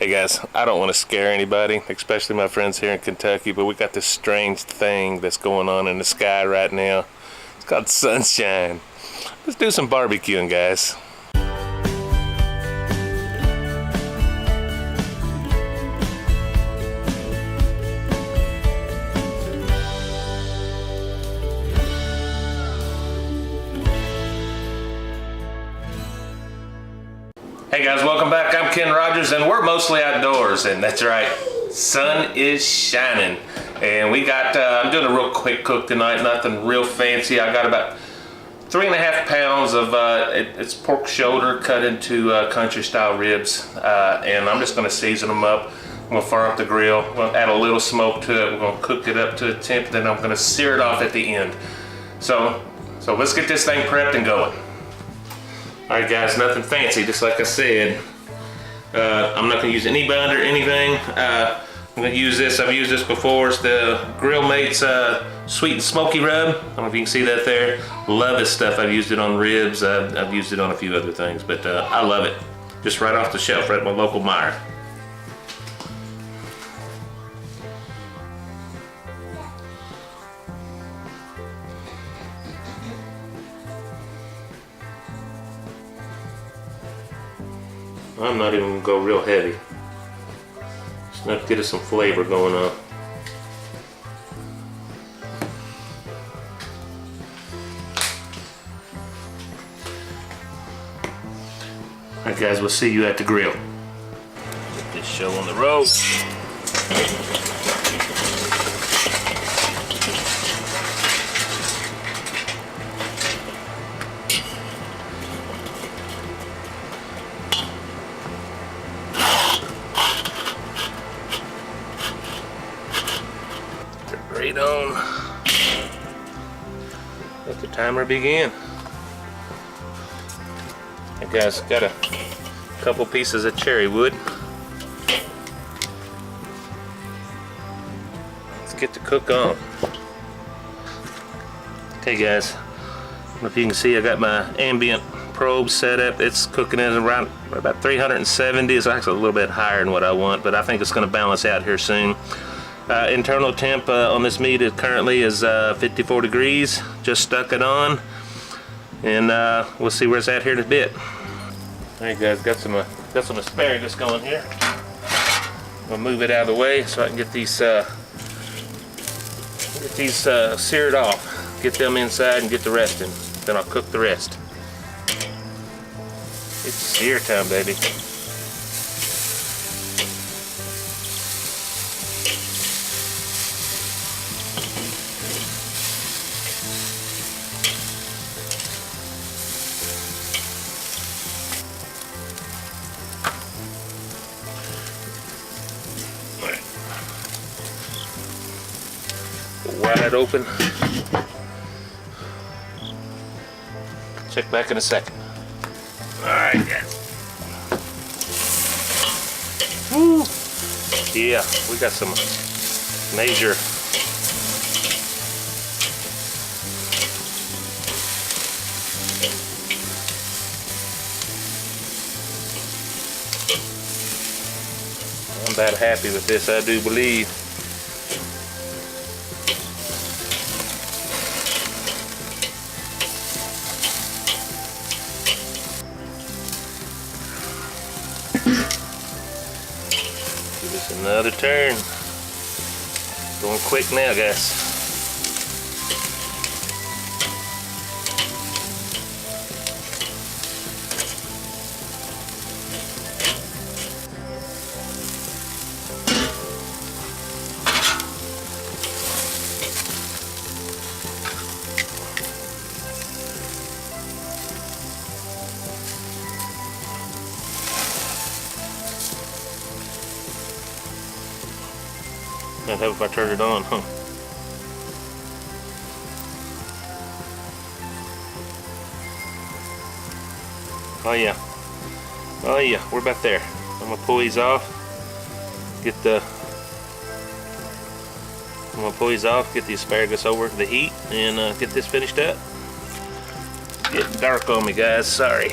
Hey guys, I don't want to scare anybody, especially my friends here in Kentucky, but we got this strange thing that's going on in the sky right now. It's called sunshine. Let's do some barbecuing, guys. Hey guys, welcome back. I'm Ken Rogers and we're mostly outdoors, and that's right, sun is shining. And we got, I'm doing a real quick cook tonight, nothing real fancy. I got about 3.5 pounds of, it's pork shoulder cut into country style ribs. And I'm just gonna season them up. I'm gonna fire up the grill, I'm gonna add a little smoke to it. We're gonna cook it up to a temp, then I'm gonna sear it off at the end. So let's get this thing prepped and going. Alright guys, nothing fancy, just like I said. I'm not going to use any binder or anything. I'm going to use this, I've used this before. It's the Grill Mates Sweet and Smoky Rub. I don't know if you can see that there. Love this stuff. I've used it on ribs, I've used it on a few other things, but I love it. Just right off the shelf, right at my local Meijer. I'm not even gonna go real heavy. Just enough to get us some flavor going on. Alright guys, we'll see you at the grill. Get this show on the road. Right on. Let the timer begin. Hey guys, got a couple pieces of cherry wood. Let's get the cook on. Okay guys, I don't know if you can see, I got my ambient probe set up. It's cooking at around about 370. It's actually a little bit higher than what I want, but I think it's going to balance out here soon. Internal temp on this meat currently is 54 degrees. Just stuck it on, and we'll see where it's at here in a bit. Alright guys, got some asparagus going here. I'm gonna move it out of the way so I can get these seared off. Get them inside and get the rest in. Then I'll cook the rest. It's sear time, baby. Wide open. Check back in a second. Alright guys. Woo! Yeah, we got some major I'm about happy with this, I do believe. Give this another turn. Going quick now, guys. I'd hope if I turn it on, huh? Oh yeah. Oh yeah, we're about there. I'm gonna pull these off. Get the asparagus over the heat and get this finished up. It's getting dark on me, guys, sorry.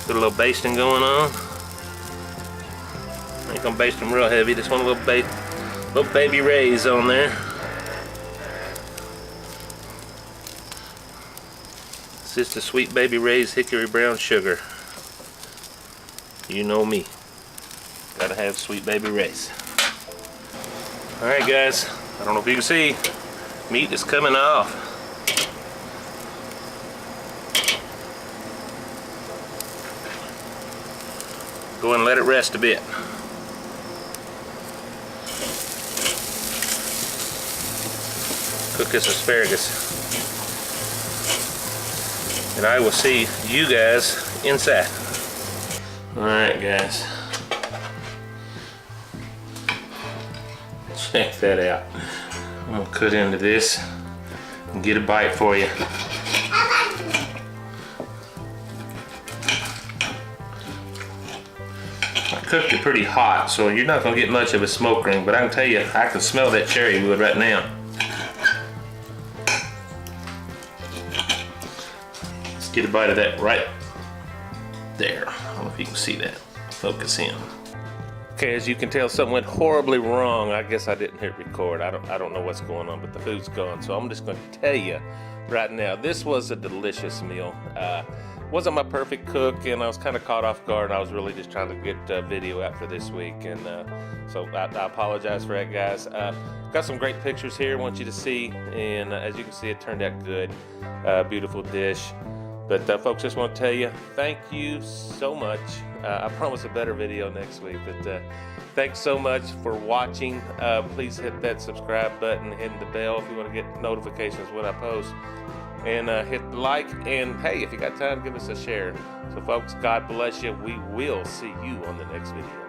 Got a little basting going on. Ain't gonna baste them real heavy. Just want a little baby rays on there. It's just a Sweet Baby Ray's hickory brown sugar. You know me. Gotta have Sweet Baby Ray's. Alright guys, I don't know if you can see, meat is coming off. Go and let it rest a bit. Cook this asparagus. And I will see you guys inside. Alright guys. Check that out. I'm gonna cut into this and get a bite for you. I cooked it pretty hot, so you're not gonna get much of a smoke ring, but I can tell you, I can smell that cherry wood right now. Let's get a bite of that right there. I don't know if you can see that. Focus in. Okay, as you can tell, something went horribly wrong. I guess I didn't hit record. I don't know what's going on, but the food's gone. So I'm just going to tell you right now, this was a delicious meal. Wasn't my perfect cook, and I was kind of caught off guard. I was really just trying to get video out for this week, and so I apologize for that, guys. Got some great pictures here I want you to see, and as you can see, it turned out good. Beautiful dish. But folks, just want to tell you, thank you so much. I promise a better video next week, but thanks so much for watching. Please hit that subscribe button, hit the bell if you want to get notifications when I post, and hit the like, and hey, if you got time, give us a share. So folks, God bless you. We will see you on the next video.